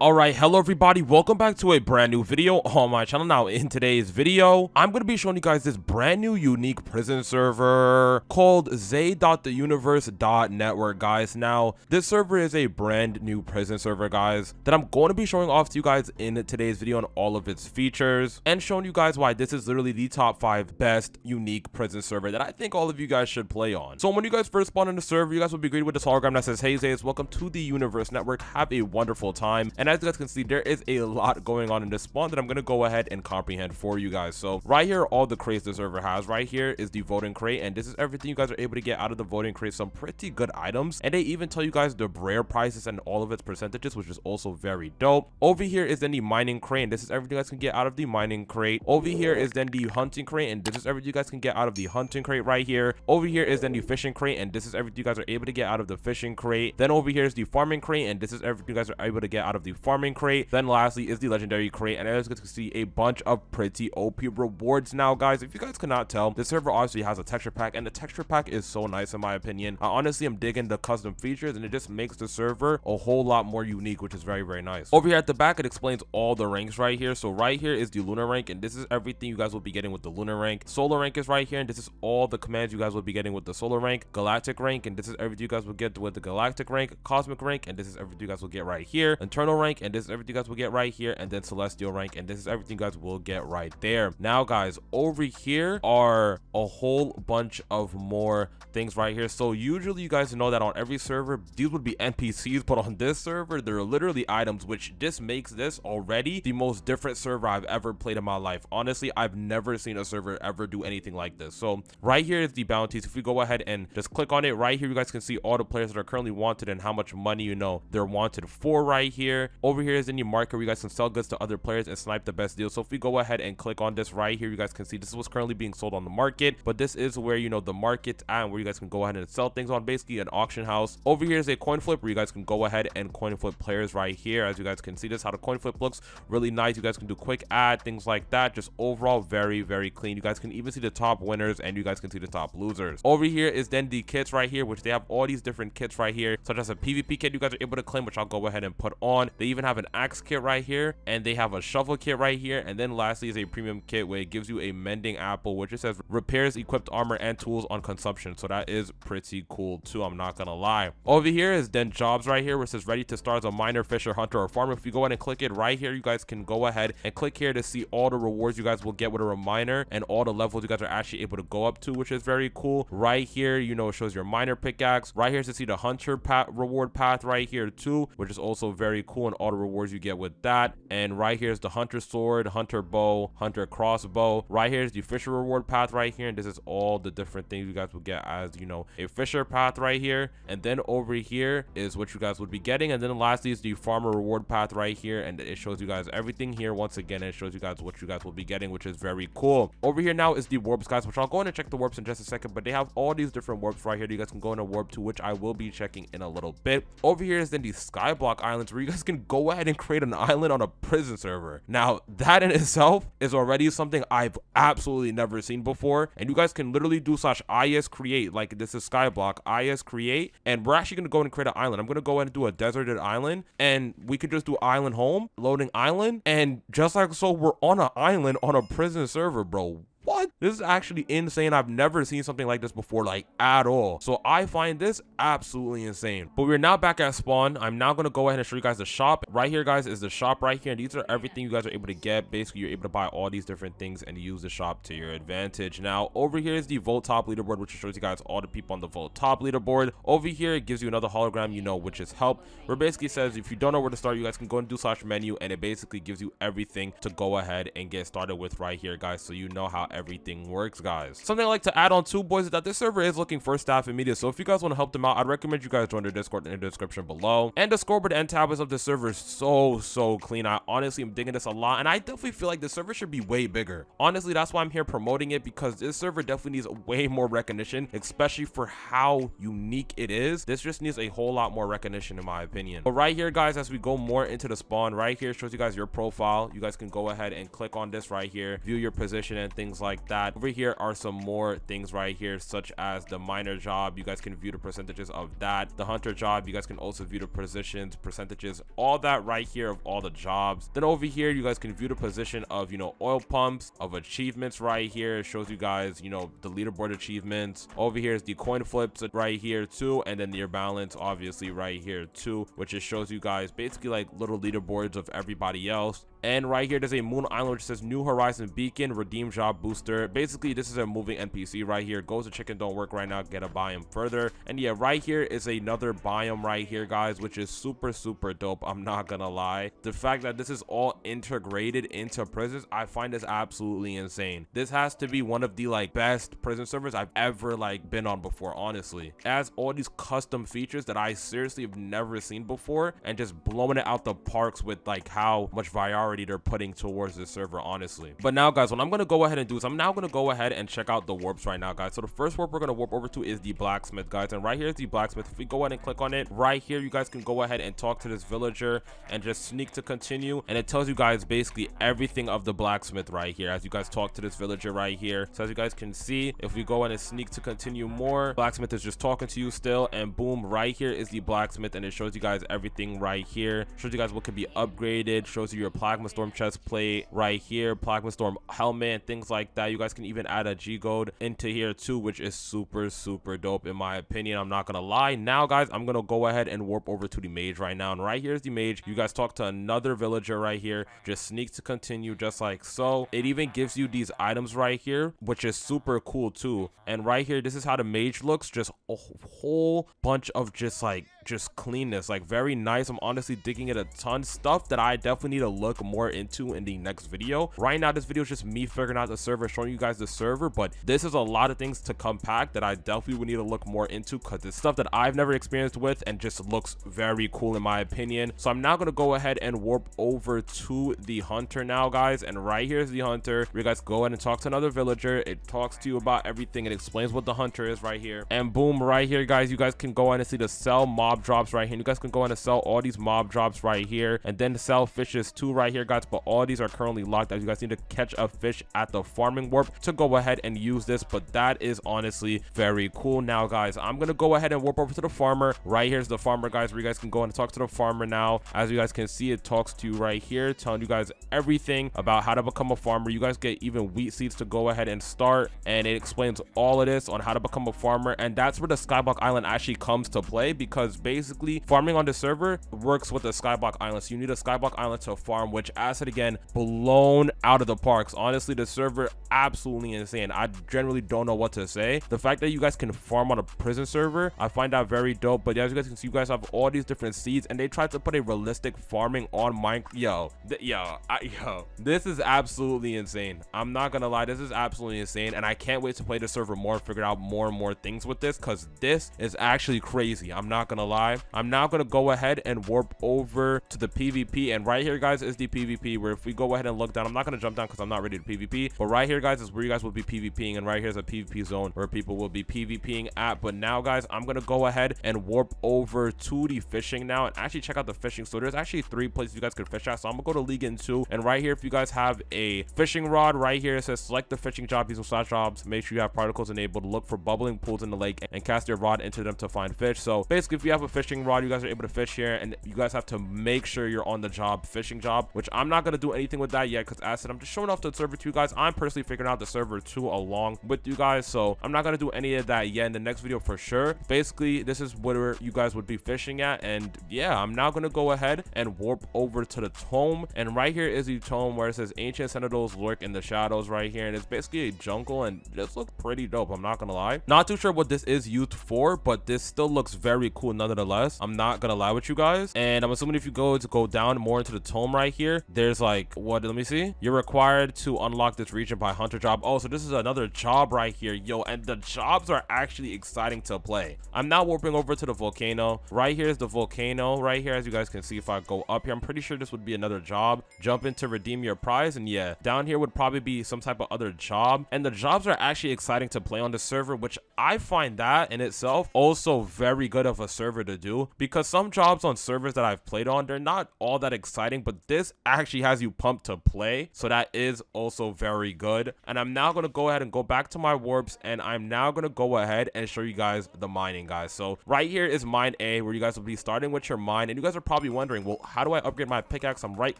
Alright, hello everybody, welcome back to a brand new video on my channel. Now in today's video, I'm going to be showing you guys this brand new unique prison server called zay.theuniverse.network, guys. Now, this server is a brand new prison server, guys, that I'm going to be showing off to you guys in today's video on all of its features and showing you guys why this is literally the top 5 best unique prison server that I think all of you guys should play on. So when you guys first spawn in the server, you guys will be greeted with this hologram that says, "Hey Zaues, welcome to the Universe Network, have a wonderful time." And as you guys can see, there is a lot going on in this spawn that I'm going to go ahead and comprehend for you guys. So right here, all the crates the server has. Right here is the voting crate, and this is everything you guys are able to get out of the voting crate. Some pretty good items, and they even tell you guys the rare prices and all of its percentages, which is also very dope. Over here is then the mining crate, and this is everything you guys can get out of the mining crate. Over here is then the hunting crate, and this is everything you guys can get out of the hunting crate right here. Over here is then the fishing crate, and this is everything you guys are able to get out of the fishing crate. Then over here is the farming crate, and this is everything you guys are able to get out of the farming crate. Then lastly is the legendary crate, and as you guys can see, a bunch of pretty OP rewards. Now guys, if you guys cannot tell, this server obviously has a texture pack, and the texture pack is so nice in my opinion. I honestly am digging the custom features, and it just makes the server a whole lot more unique, which is very nice. Over here at the back, it explains all the ranks right here. So right here is the lunar rank, and this is everything you guys will be getting with the lunar rank. Solar rank is right here, and this is all the commands you guys will be getting with the solar rank. Galactic rank, and this is everything you guys will get with the galactic rank. Cosmic rank, and this is everything you guys will get right here. Internal rank, and this is everything you guys will get right here. And then celestial rank, and this is everything you guys will get right there. Now guys, over here are a whole bunch of more things right here. So usually you guys know that on every server these would be NPCs, but on this server they're literally items, which this makes this already the most different server I've ever played in my life. Honestly, I've never seen a server ever do anything like this. So right here is the bounties. If we go ahead and just click on it right here, you guys can see all the players that are currently wanted and how much money they're wanted for right here. Over here is the new market where you guys can sell goods to other players and snipe the best deal. So if we go ahead and click on this right here, you guys can see this is what's currently being sold on the market, but this is where the market's at, and where you guys can go ahead and sell things on, basically an auction house. Over here is a coin flip where you guys can go ahead and coin flip players right here. As you guys can see, this how the coin flip looks, really nice. You guys can do quick add, things like that. Just overall very clean. You guys can even see the top winners, and you guys can see the top losers. Over here is then the kits right here, which they have all these different kits right here, such as a PvP kit you guys are able to claim, which I'll go ahead and put on. They even have an axe kit right here, and they have a shovel kit right here. And then lastly is a premium kit where it gives you a mending apple, which it says repairs equipped armor and tools on consumption. So that is pretty cool too, I'm not gonna lie. Over here is then jobs right here, where it says ready to start as a miner, fisher, hunter, or farmer. If you go ahead and click it right here, you guys can go ahead and click here to see all the rewards you guys will get with a miner and all the levels you guys are actually able to go up to, which is very cool. Right here, it shows your miner pickaxe. Right here is to see the hunter reward path right here too, which is also very cool, and all the rewards you get with that. And right here is the hunter sword, hunter bow, hunter crossbow. Right here is the fisher reward path right here, and this is all the different things you guys will get as a fisher path right here. And then over here is what you guys would be getting. And then lastly is the farmer reward path right here, and it shows you guys everything here. Once again, it shows you guys what you guys will be getting, which is very cool. Over here now is the warps, guys, which I'll go in and check the warps in just a second, but they have all these different warps right here that you guys can go in a warp to, which I will be checking in a little bit. Over here is then the Skyblock islands, where you guys can go ahead and create an island on a prison server. Now that in itself is already something I've absolutely never seen before, and you guys can literally do /is create, like this is Skyblock is create, and we're actually going to go and create an island. I'm going to go ahead and do a deserted island, and we could just do island home, loading island, and just like so, we're on an island on a prison server, bro. What? This is actually insane. I've never seen something like this before, like at all. So I find this absolutely insane. But we're now back at spawn. I'm now going to go ahead and show you guys the shop. Right here, guys, is the shop right here. And these are everything you guys are able to get. Basically, you're able to buy all these different things and use the shop to your advantage. Now, over here is the Vote Top leaderboard, which shows you guys all the people on the Vote Top leaderboard. Over here, it gives you another hologram, which is help, where it basically says if you don't know where to start, you guys can go and do /menu, and it basically gives you everything to go ahead and get started with right here, guys, so you know how everything works, guys. Something I like to add on too, boys, is that this server is looking for staff and media, so if you guys want to help them out, I'd recommend you guys join their Discord in the description below. And the scoreboard and tabs of the server is so clean. I honestly am digging this a lot, and I definitely feel like the server should be way bigger. Honestly, that's why I'm here promoting it, because this server definitely needs way more recognition, especially for how unique it is. This just needs a whole lot more recognition, in my opinion. But right here, guys, as we go more into the spawn, right here shows you guys your profile. You guys can go ahead and click on this right here, view your position and things like that. Over here are some more things right here, such as the miner job. You guys can view the percentages of that. The hunter job, you guys can also view the positions, percentages, all that right here of all the jobs. Then over here, you guys can view the position of, you know, oil pumps, of achievements right here. It shows you guys, you know, the leaderboard achievements. Over here is the coin flips right here too, and then near balance obviously right here too, which just shows you guys basically like little leaderboards of everybody else. And right here there's a moon island which says new horizon beacon, redeem job booster. Basically this is a moving NPC right here. Goes to chicken don't work right now, get a biome further. And yeah, right here is another biome right here, guys, which is super dope. I'm not gonna lie, the fact that this is all integrated into prisons, I find this absolutely insane. This has to be one of the like best prison servers I've ever like been on before, honestly. It has all these custom features that I seriously have never seen before, and just blowing it out the parks with like how much variety they're putting towards this server, honestly. But now guys, what I'm gonna go ahead and do is I'm now gonna go ahead and check out the warps right now, guys. So the first warp we're gonna warp over to is the blacksmith, guys, and right here is the blacksmith. If we go ahead and click on it right here, you guys can go ahead and talk to this villager and just sneak to continue, and it tells you guys basically everything of the blacksmith right here as you guys talk to this villager right here. So as you guys can see, if we go in and sneak to continue more, blacksmith is just talking to you still, and boom, right here is the blacksmith, and it shows you guys everything right here. Shows you guys what can be upgraded, shows you your plasma storm chest plate right here, plasma storm helmet, and things like that. You guys can even add a G-gold into here too, which is super dope in my opinion. I'm not gonna lie. Now guys, I'm gonna go ahead and warp over to the mage right now, and right here is the mage. You guys talk to another villager right here, just sneak to continue just like so. It even gives you these items right here, which is super cool too. And right here, this is how the mage looks, just a whole bunch of just cleanness, like very nice. I'm honestly digging it a ton. Stuff that I definitely need to look more into in the next video. Right now this video is just me figuring out the server, showing you guys the server, but this is a lot of things to compact that I definitely would need to look more into, because it's stuff that I've never experienced with and just looks very cool in my opinion. So I'm now going to go ahead and warp over to the hunter now, guys, and right here's the hunter. You guys go ahead and talk to another villager. It talks to you about everything. It explains what the hunter is right here, and boom, right here guys, you guys can go ahead and see the sell mob drops right here. You guys can go ahead and sell all these mob drops right here, and then sell fishes too right here, guys, but all these are currently locked as you guys need to catch a fish at the farming warp to go ahead and use this. But that is honestly very cool. Now guys, I'm gonna go ahead and warp over to the farmer. Right here's the farmer, guys, where you guys can go and talk to the farmer now. As you guys can see, it talks to you right here, telling you guys everything about how to become a farmer. You guys get even wheat seeds to go ahead and start, and it explains all of this on how to become a farmer. And that's where the Skyblock island actually comes to play, because basically farming on the server works with the Skyblock island. So you need a Skyblock island to farm, which, as it again, blown out of the parks. Honestly, the server absolutely insane. I generally don't know what to say. The fact that you guys can farm on a prison server, I find that very dope. But as you guys can see, you guys have all these different seeds, and they try to put a realistic farming on Minecraft. Yo, this is absolutely insane. I'm not gonna lie, this is absolutely insane, and I can't wait to play the server more and figure out more and more things with this, because this is actually crazy. I'm not gonna lie. I'm now gonna go ahead and warp over to the PvP, and right here guys is the PvP, where if we go ahead and look down, I'm not gonna jump down because I'm not ready to PvP, but right here guys is where you guys will be PvPing, and right here is a PvP zone where people will be PvPing at. But now guys, I'm gonna go ahead and warp over to the fishing now and actually check out the fishing. So there's actually 3 places you guys could fish at, so I'm gonna go to League in 2, and right here, if you guys have a fishing rod, right here it says select the fishing job using slash jobs. Make sure you have particles enabled. Look for bubbling pools in the lake and cast your rod into them to find fish. So basically, if you have a fishing rod, you guys are able to fish here, and you guys have to make sure you're on the job fishing job, which I'm not gonna do anything with that yet, because as I said, I'm just showing off the server to you guys. I'm personally figuring out the server too along with you guys, so I'm not gonna do any of that yet in the next video for sure. Basically, this is where you guys would be fishing at, and yeah, I'm now gonna go ahead and warp over to the tome, and right here is the tome where it says ancient sentinels lurk in the shadows right here, and it's basically a jungle, and this looks pretty dope. I'm not gonna lie. Not too sure what this is used for, but this still looks very cool nonetheless. I'm not gonna lie with you guys, and I'm assuming if you go down more into the tome right here, there's like, what, let me see, you're required to unlock this region by hunter job. Oh, so this is another job right here, yo, and the jobs are actually exciting to play. I'm now warping over to the volcano. Right here is the volcano right here. As you guys can see, if I go up here, I'm pretty sure this would be another job. Jump in to redeem your prize, and yeah, down here would probably be some type of other job, and the jobs are actually exciting to play on the server, which I find that in itself also very good of a server to do, because some jobs on servers that I've played on, they're not all that exciting, but this actually has you pumped to play, so that is also very good. good. And I'm now going to go ahead and go back to my warps, and I'm now going to go ahead and show you guys the mining, guys. So right here is mine A, where you guys will be starting with your mine. And you guys are probably wondering, well, how do I upgrade my pickaxe? I'm right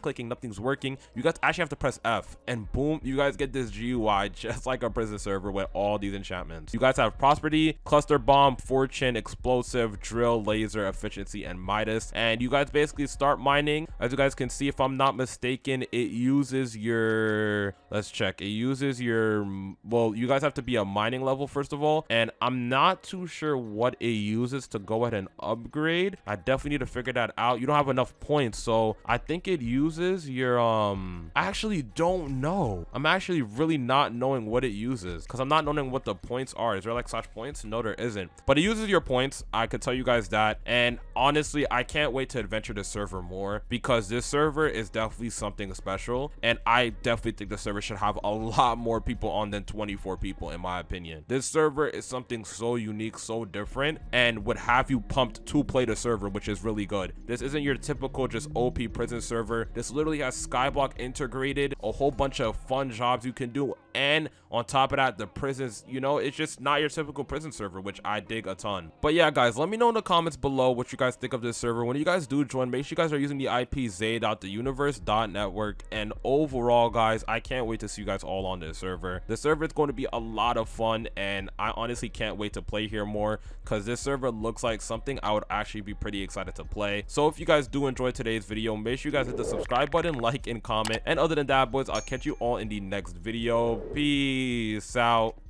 clicking, nothing's working. You guys actually have to press F, and boom, you guys get this GUI just like a prison server with all these enchantments. You guys have prosperity, cluster bomb, fortune, explosive, drill, laser, efficiency, and Midas. And you guys basically start mining. As you guys can see, if I'm not mistaken, it uses your, let's check, it uses your, well, you guys have to be a mining level first of all, and I'm not too sure what it uses to go ahead and upgrade. I definitely need to figure that out. You don't have enough points, so I think it uses your I actually don't know. I'm actually really not knowing what it uses, because I'm not knowing what the points are. Is there like such points? No, there isn't, but it uses your points. I could tell you guys that. And honestly, I can't wait to adventure this server more, because this server is definitely something special, and I definitely think the server should have a lot more people on than 24 people, in my opinion. This server is something so unique, so different, and would have you pumped to play the server, which is really good. This isn't your typical just OP prison server. This literally has Skyblock integrated, a whole bunch of fun jobs you can do, and on top of that, the prisons, you know, it's just not your typical prison server, which I dig a ton. But yeah, guys, let me know in the comments below what you guys think of this server. When you guys do join, make sure you guys are using the IP zay.theuniverse.network. And overall, guys, I can't wait to see you guys all on this server. The server is going to be a lot of fun, and I honestly can't wait to play here more, because this server looks like something I would actually be pretty excited to play. So if you guys do enjoy today's video, make sure you guys hit the subscribe button, like, and comment. And other than that, boys, I'll catch you all in the next video. Peace out.